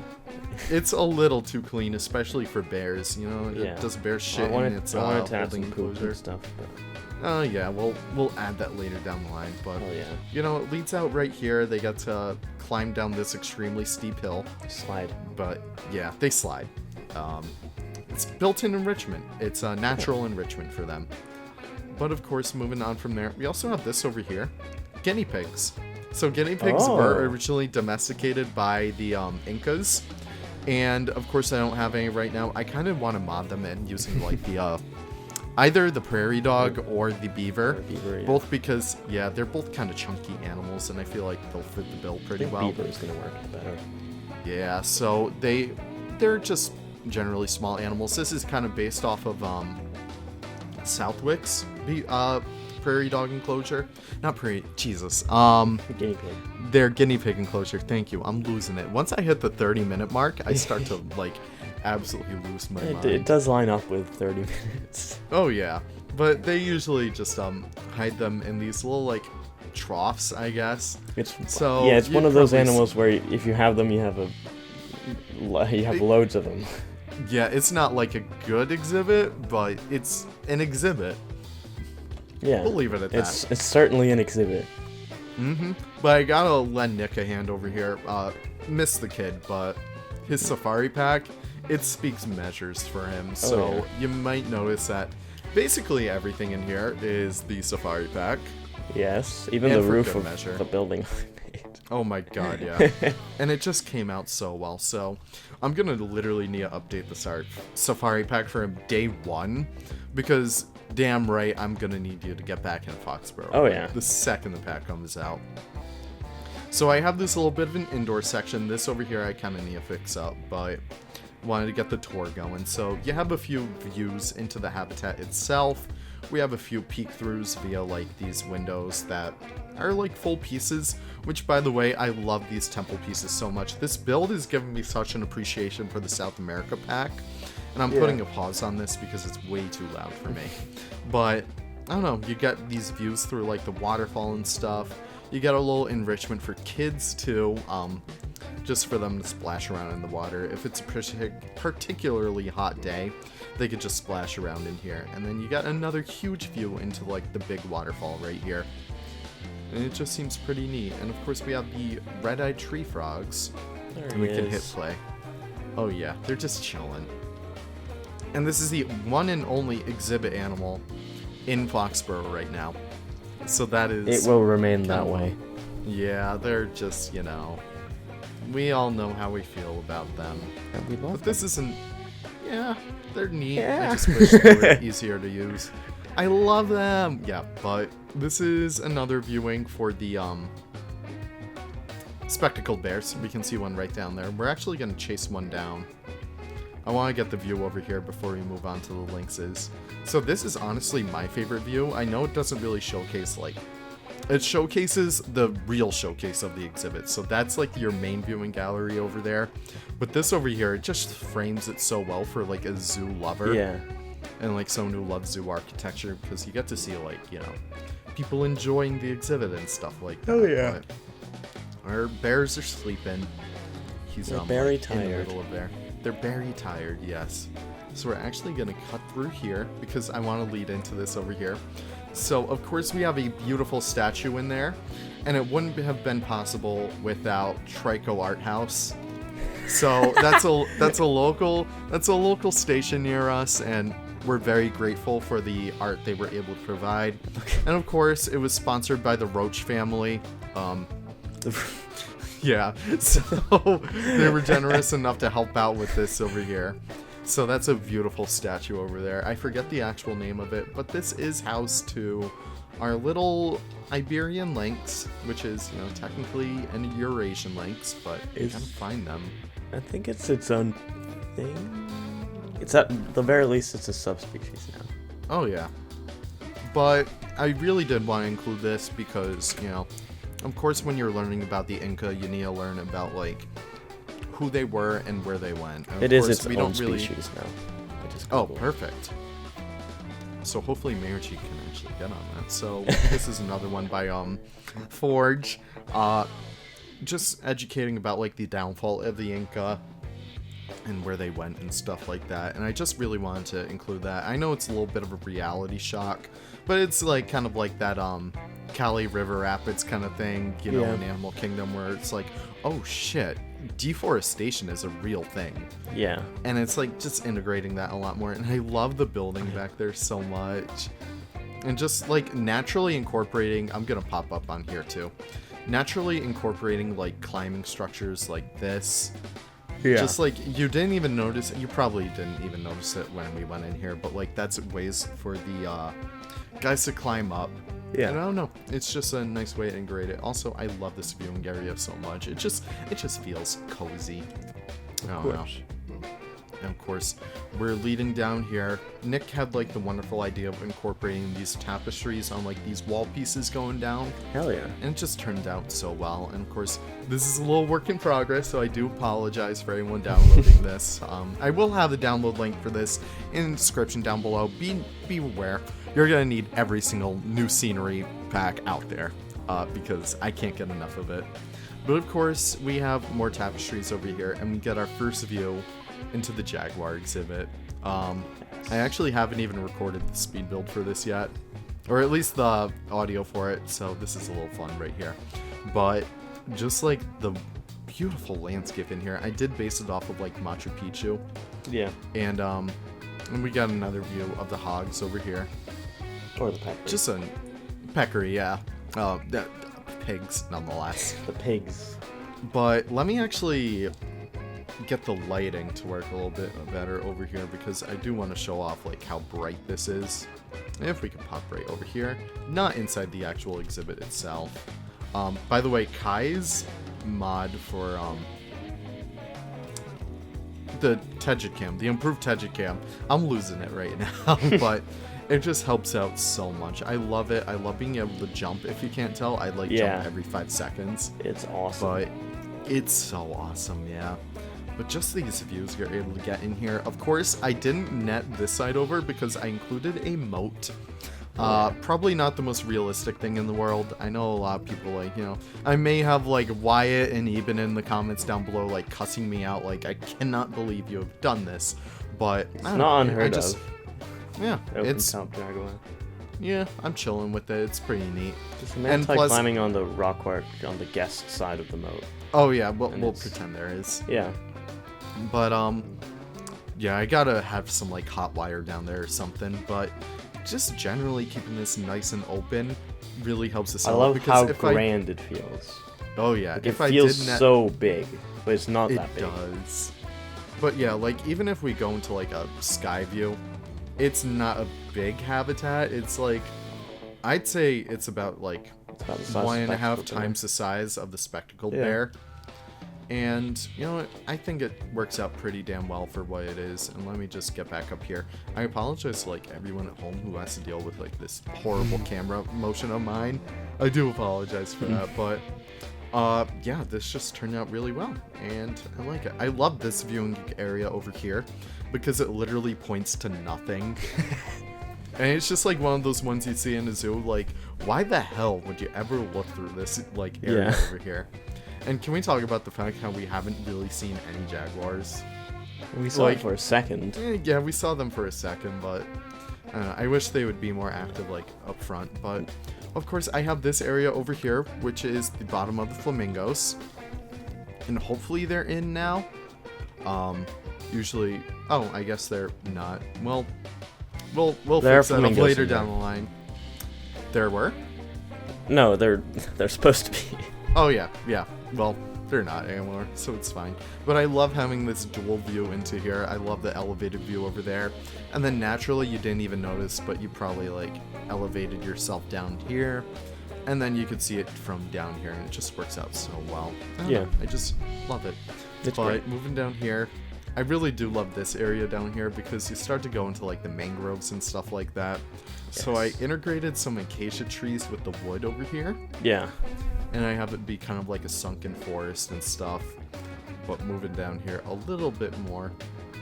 Speaker 1: It's a little too clean, especially for bears. You know,
Speaker 2: Yeah.
Speaker 1: it does bear shit
Speaker 2: I
Speaker 1: in
Speaker 2: wanted,
Speaker 1: its
Speaker 2: I wanted to have
Speaker 1: holding
Speaker 2: some poop
Speaker 1: enclosure.
Speaker 2: and stuff. But,
Speaker 1: Oh yeah, we'll add that later down the line. But
Speaker 2: oh yeah.
Speaker 1: you know, it leads out right here. They got to climb down this extremely steep hill.
Speaker 2: Slide.
Speaker 1: But yeah, they slide. It's built-in enrichment. It's a natural enrichment for them. But of course, moving on from there, we also have this over here, guinea pigs. So guinea pigs were originally domesticated by the Incas, and of course I don't have any right now. I kind of want to mod them in using like the either the prairie dog or the beaver.
Speaker 2: Beaver, yeah.
Speaker 1: Both because they're both kind of chunky animals, and I feel like they'll fit the bill pretty well.
Speaker 2: Beaver is gonna work better.
Speaker 1: Yeah, so they're just generally small animals. This is kind of based off of Southwick's prairie dog enclosure. Not prairie, Jesus.
Speaker 2: Guinea pig.
Speaker 1: Their guinea pig enclosure. Thank you. I'm losing it. Once I hit the 30-minute mark, I start to like absolutely lose my mind.
Speaker 2: It does line up with 30 minutes.
Speaker 1: Oh yeah, but they usually just hide them in these little like troughs, I guess.
Speaker 2: It's
Speaker 1: So
Speaker 2: one of
Speaker 1: you'd
Speaker 2: those
Speaker 1: probably
Speaker 2: animals where if you have them, you have loads of them.
Speaker 1: Yeah, it's not like a good exhibit, but it's an exhibit.
Speaker 2: Yeah.
Speaker 1: We'll leave it at that.
Speaker 2: It's certainly an exhibit.
Speaker 1: But I gotta lend Nick a hand over here. Miss the kid, but his safari pack, it speaks measures for him. So
Speaker 2: yeah.
Speaker 1: you might notice that basically everything in here is the safari pack.
Speaker 2: Yes, even
Speaker 1: And
Speaker 2: the
Speaker 1: for
Speaker 2: roof
Speaker 1: good
Speaker 2: of
Speaker 1: measure.
Speaker 2: the building I made.
Speaker 1: Oh my god, yeah. And it just came out so well. So I'm gonna literally need to update the safari pack for him day one, because damn right I'm gonna need you to get back in Foxborough.
Speaker 2: Oh, yeah.
Speaker 1: The second the pack comes out. So I have this little bit of an indoor section. This over here I kind of need to fix up, but wanted to get the tour going. So you have a few views into the habitat itself. We have a few peek-throughs via like these windows that are like full pieces, which by the way, I love these temple pieces so much. This build is giving me such an appreciation for the South America pack, and I'm putting a pause on this because it's way too loud for me. But I don't know, you get these views through like the waterfall and stuff. You get a little enrichment for kids too, just for them to splash around in the water. If it's a particularly hot day, they could just splash around in here. And then you got another huge view into like the big waterfall right here. And it just seems pretty neat. And of course we have the red-eyed tree frogs.
Speaker 2: There
Speaker 1: And
Speaker 2: he
Speaker 1: we can hit
Speaker 2: is.
Speaker 1: play. Oh yeah, they're just chilling. And this is the one and only exhibit animal in Foxborough right now. So that is...
Speaker 2: It will remain that
Speaker 1: kinda-
Speaker 2: way.
Speaker 1: Yeah, they're just, you know... We all know how we feel about them.
Speaker 2: And we love
Speaker 1: But this isn't... Yeah, they're neat.
Speaker 2: Yeah.
Speaker 1: I just wish they were easier to use. I love them! Yeah, but this is another viewing for the, spectacled bears. We can see one right down there. We're actually going to chase one down. I want to get the view over here before we move on to the lynxes. So this is honestly my favorite view. I know it doesn't really showcase, like... It showcases the real showcase of the exhibit. So that's like your main viewing gallery over there. But this over here, it just frames it so well for like a zoo lover.
Speaker 2: Yeah.
Speaker 1: And like someone who loves zoo architecture, because you get to see like, you know, people enjoying the exhibit and stuff like that.
Speaker 2: Oh, yeah.
Speaker 1: But our bears are sleeping. He's
Speaker 2: They're very
Speaker 1: like, in the
Speaker 2: tired.
Speaker 1: middle of there. They're very tired, yes. So we're actually gonna cut through here because I want to lead into this over here. So of course we have a beautiful statue in there, and it wouldn't have been possible without Trico Art House. So that's a local station near us, and we're very grateful for the art they were able to provide. And of course, it was sponsored by the Roach family. Yeah, so they were generous enough to help out with this over here. So that's a beautiful statue over there. I forget the actual name of it, but this is house to our little Iberian lynx, which is, technically an Eurasian lynx, but you can't find them.
Speaker 2: I think it's its own thing. It's at the very least, it's a subspecies now.
Speaker 1: Oh yeah, but I really did want to include this because, of course, when you're learning about the Inca, you need to learn about who they were and where they went. And
Speaker 2: it is its own species now.
Speaker 1: Oh, perfect. So hopefully Marichi can actually get on that. So this is another one by Forge, just educating about the downfall of the Inca and where they went and stuff like that. And I just really wanted to include that. I know it's a little bit of a reality shock, but it's kind of like that Cali River Rapids kind of thing, in Animal Kingdom, where it's oh shit, deforestation is a real thing.
Speaker 2: Yeah.
Speaker 1: And it's just integrating that a lot more. And I love the building back there so much. And just naturally incorporating, I'm gonna pop up on here too, naturally incorporating climbing structures like this. Yeah. Just you didn't even notice, you probably didn't even notice it when we went in here, but that's ways for the guys to climb up. Yeah. And I don't know, it's just a nice way to integrate it. Also, I love this viewing area so much. It just feels cozy. Oh wow. And of course, we're leading down here. Nick had the wonderful idea of incorporating these tapestries on these wall pieces going down.
Speaker 2: Hell yeah.
Speaker 1: And it just turned out so well. And of course, this is a little work in progress, so I do apologize for anyone downloading this. I will have the download link for this in the description down below. Be aware, you're gonna need every single new scenery pack out there, because I can't get enough of it. But of course, we have more tapestries over here, and we get our first view into the Jaguar exhibit. I actually haven't even recorded the speed build for this yet, or at least the audio for it, so this is a little fun right here. But just the beautiful landscape in here, I did base it off of Machu Picchu.
Speaker 2: Yeah.
Speaker 1: And we got another view of the hogs over here.
Speaker 2: Or the peccary.
Speaker 1: Just a peccary, yeah. The pigs, nonetheless.
Speaker 2: The pigs.
Speaker 1: But let me actually get the lighting to work a little bit better over here, because I do want to show off how bright this is. If we can pop right over here, not inside the actual exhibit itself. By the way, Kai's mod for the Tejicam, the improved Tejicam, I'm losing it right now, but it just helps out so much. I love it. I love being able to jump. If you can't tell, I jump every 5 seconds.
Speaker 2: It's awesome.
Speaker 1: But it's so awesome, yeah. But just these views you're able to get in here. Of course, I didn't net this side over because I included a moat. Probably not the most realistic thing in the world. I know a lot of people I may have Wyatt and Eben in the comments down below cussing me out I cannot believe you have done this. But
Speaker 2: it's not unheard of.
Speaker 1: Yeah,
Speaker 2: it's Jaguar.
Speaker 1: Yeah, I'm chilling with it. It's pretty neat.
Speaker 2: Just imagine climbing on the rock work on the guest side of the moat.
Speaker 1: Oh yeah, we'll pretend there is.
Speaker 2: Yeah.
Speaker 1: But yeah, I gotta have some hot wire down there or something. But just generally keeping this nice and open really helps us out.
Speaker 2: I love how grand it feels.
Speaker 1: Oh yeah,
Speaker 2: it feels so big, but it's not that big.
Speaker 1: It does. But yeah, like, even if we go into, like, a sky view, it's not a big habitat. It's, like, I'd say it's about, like, 1.5 times the size of the spectacled bear. And, you know what, I think it works out pretty damn well for what it is. And let me just get back up here. I apologize to, like, everyone at home who has to deal with, like, this horrible camera motion of mine. I do apologize for that, but... yeah, this just turned out really well, and I like it. I love this viewing area over here, because it literally points to nothing. And it's just like one of those ones you see in a zoo, like, why the hell would you ever look through this, like, area over here? And can we talk about the fact how we haven't really seen any jaguars?
Speaker 2: We saw it for a second.
Speaker 1: Yeah, we saw them for a second, but I wish they would be more active, like, up front, but... Of course, I have this area over here, which is the bottom of the flamingos. And hopefully they're in now. Usually, oh, I guess they're not. Well, we'll
Speaker 2: There are
Speaker 1: fix that up
Speaker 2: flamingos
Speaker 1: later
Speaker 2: in there.
Speaker 1: down the line. There were?
Speaker 2: No, they're supposed to be.
Speaker 1: Oh, yeah. Well, they're not anymore, so it's fine. But I love having this dual view into here. I love the elevated view over there. And then naturally, you didn't even notice, but you probably, like, elevated yourself down here. And then you could see it from down here, and it just works out so well.
Speaker 2: Yeah.
Speaker 1: I just love it.
Speaker 2: It's
Speaker 1: But
Speaker 2: great.
Speaker 1: moving down here, I really do love this area down here because you start to go into, like, the mangroves and stuff like that. So I
Speaker 2: Yes.
Speaker 1: integrated some acacia trees with the wood over here.
Speaker 2: Yeah.
Speaker 1: And I have it be kind of like a sunken forest and stuff. But moving down here a little bit more,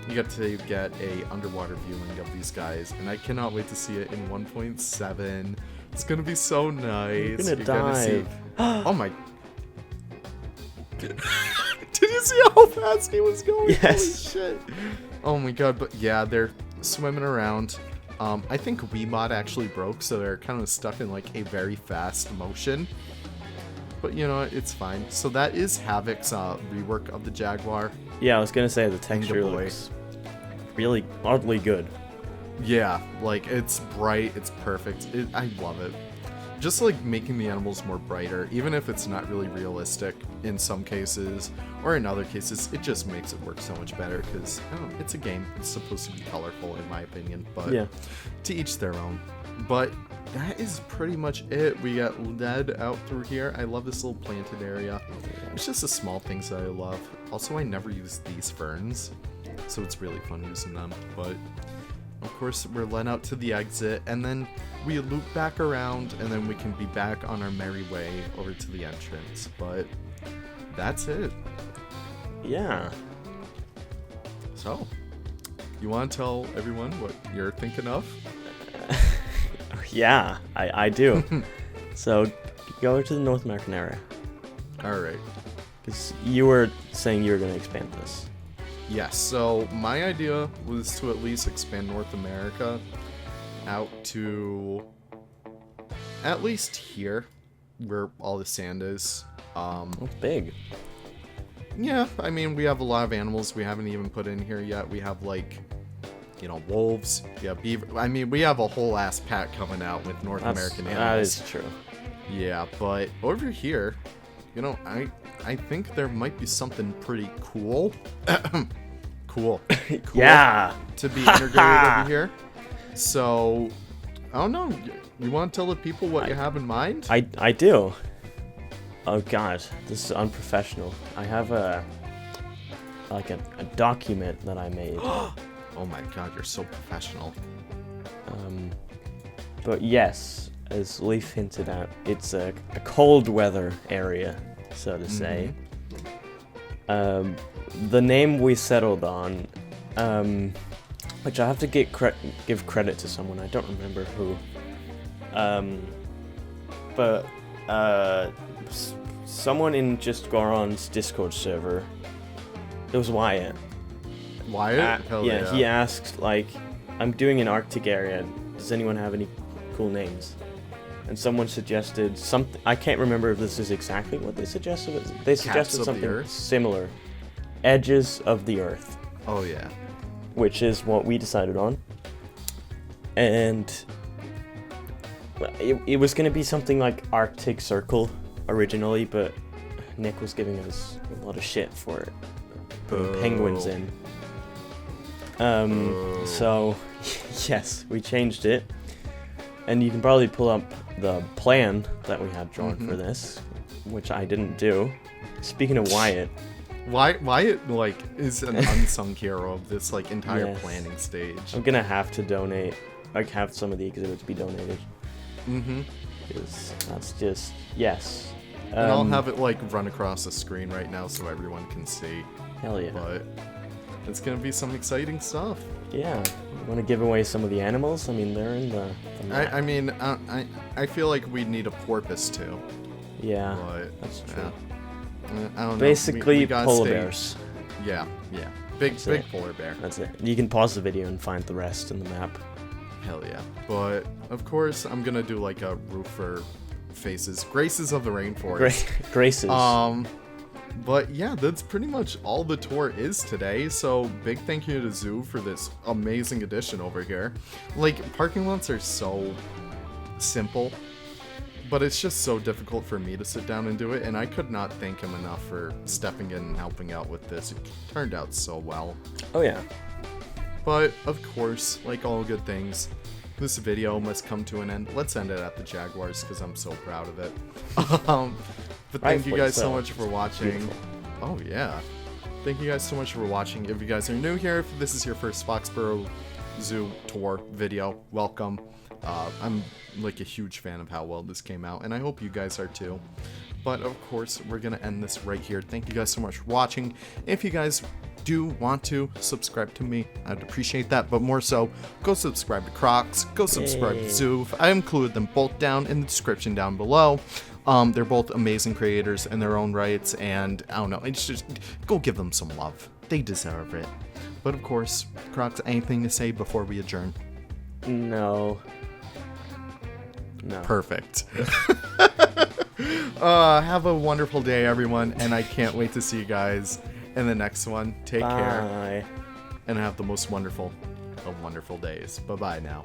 Speaker 1: you get to get a underwater viewing of these guys. And I cannot wait to see it in 1.7. It's gonna be so nice.
Speaker 2: You're gonna
Speaker 1: see...
Speaker 2: dive.
Speaker 1: Oh my... Did you see how fast he was going?
Speaker 2: Yes.
Speaker 1: Holy shit. Oh my god, but yeah, they're swimming around. I think Wiimote actually broke, so they're kind of stuck in like a very fast motion. But you know, it's fine. So that is Havoc's rework of the Jaguar.
Speaker 2: Yeah, I was gonna say the texture
Speaker 1: boy.
Speaker 2: looks really oddly good.
Speaker 1: Yeah, like it's bright, it's perfect. I love it. Just like making the animals more brighter, even if it's not really realistic in some cases, or in other cases, it just makes it work so much better because it's a game. It's supposed to be colorful, in my opinion, but
Speaker 2: Yeah.
Speaker 1: to each their own. But that is pretty much it. We got lead out through here. I love this little planted area. It's just the small things that I love. Also, I never use these ferns, so it's really fun using them. But of course, we're led out to the exit, and then we loop back around, and then we can be back on our merry way over to the entrance. But that's it.
Speaker 2: Yeah.
Speaker 1: So, you want to tell everyone what you're thinking of?
Speaker 2: Yeah, I do. So, go to the North American area.
Speaker 1: All right.
Speaker 2: Because you were saying you were going to expand this.
Speaker 1: Yes, so my idea was to at least expand North America out to at least here, where all the sand is.
Speaker 2: It's big.
Speaker 1: Yeah, I mean, we have a lot of animals we haven't even put in here yet. We have, like, you know, wolves, we have beaver. I mean, we have a whole ass pack coming out with North American animals.
Speaker 2: That is true.
Speaker 1: Yeah, but over here, you know, I think there might be something pretty cool. cool.
Speaker 2: Yeah.
Speaker 1: To be integrated over here. So, I don't know. You want to tell the people what you have in mind?
Speaker 2: I do. Oh god, this is unprofessional. I have a document that I made.
Speaker 1: Oh my god, you're so professional.
Speaker 2: But yes, as Leaf hinted at, it's a cold weather area, so to say. The name we settled on, which I have to give credit to someone, I don't remember who. But someone in Just Goron's Discord server, it was Wyatt.
Speaker 1: Wyatt? Hell yeah.
Speaker 2: He asked, like, I'm doing an Arctic area, does anyone have any cool names? And someone suggested something, I can't remember if this is exactly what they suggested, but they suggested
Speaker 1: of the
Speaker 2: something
Speaker 1: Earth?
Speaker 2: similar. Edges of the Earth,
Speaker 1: Oh yeah.
Speaker 2: which is what we decided on. And it was going to be something like Arctic Circle originally, but Nick was giving us a lot of shit for it. Putting penguins in. So, yes, we changed it. And you can probably pull up the plan that we had drawn for this, which I didn't do. Speaking of Wyatt.
Speaker 1: Wyatt, like, is an unsung hero of this, like, entire
Speaker 2: Yes.
Speaker 1: planning stage.
Speaker 2: I'm gonna have to donate, like, have some of the exhibits be donated.
Speaker 1: Mm-hmm.
Speaker 2: Because that's just, yes.
Speaker 1: And I'll have it, like, run across the screen right now so everyone can see.
Speaker 2: Hell yeah.
Speaker 1: But it's gonna be some exciting stuff.
Speaker 2: Yeah. You want to give away some of the animals? I mean, they're in the map.
Speaker 1: I mean, I feel like we need a porpoise too.
Speaker 2: Yeah,
Speaker 1: But
Speaker 2: that's true.
Speaker 1: yeah. I don't know.
Speaker 2: Basically,
Speaker 1: we gotta
Speaker 2: polar
Speaker 1: stay-
Speaker 2: bears.
Speaker 1: Yeah. Big
Speaker 2: That's
Speaker 1: big
Speaker 2: it.
Speaker 1: polar bear.
Speaker 2: That's it. You can pause the video and find the rest in the map.
Speaker 1: Hell yeah. But of course, I'm gonna do like a roof for faces, graces of the rainforest.
Speaker 2: Graces.
Speaker 1: But yeah, that's pretty much all the tour is today. So big thank you to Zoove for this amazing addition over here. Like, parking lots are so simple, but it's just so difficult for me to sit down and do it, and I could not thank him enough for stepping in and helping out with this. It turned out so well.
Speaker 2: Oh yeah.
Speaker 1: But of course, like all good things, this video must come to an end. Let's end it at the Jaguars because I'm so proud of it. But thank you guys so much for watching.
Speaker 2: Beautiful.
Speaker 1: Oh yeah. Thank you guys so much for watching. If you guys are new here, if this is your first Foxborough Zoo tour video, welcome. I'm like a huge fan of how well this came out, and I hope you guys are too. But of course, we're gonna end this right here. Thank you guys so much for watching. If you guys do want to subscribe to me, I'd appreciate that. But more so, go subscribe to Crocs, go subscribe to Zoove. I included them both down in the description down below. They're both amazing creators in their own rights, and I don't know, it's just go give them some love. They deserve it. But of course, Crocs, anything to say before we adjourn?
Speaker 2: No.
Speaker 1: Perfect. Have a wonderful day, everyone, and I can't wait to see you guys in the next one. Take care, and have the most wonderful of wonderful days. Bye-bye now.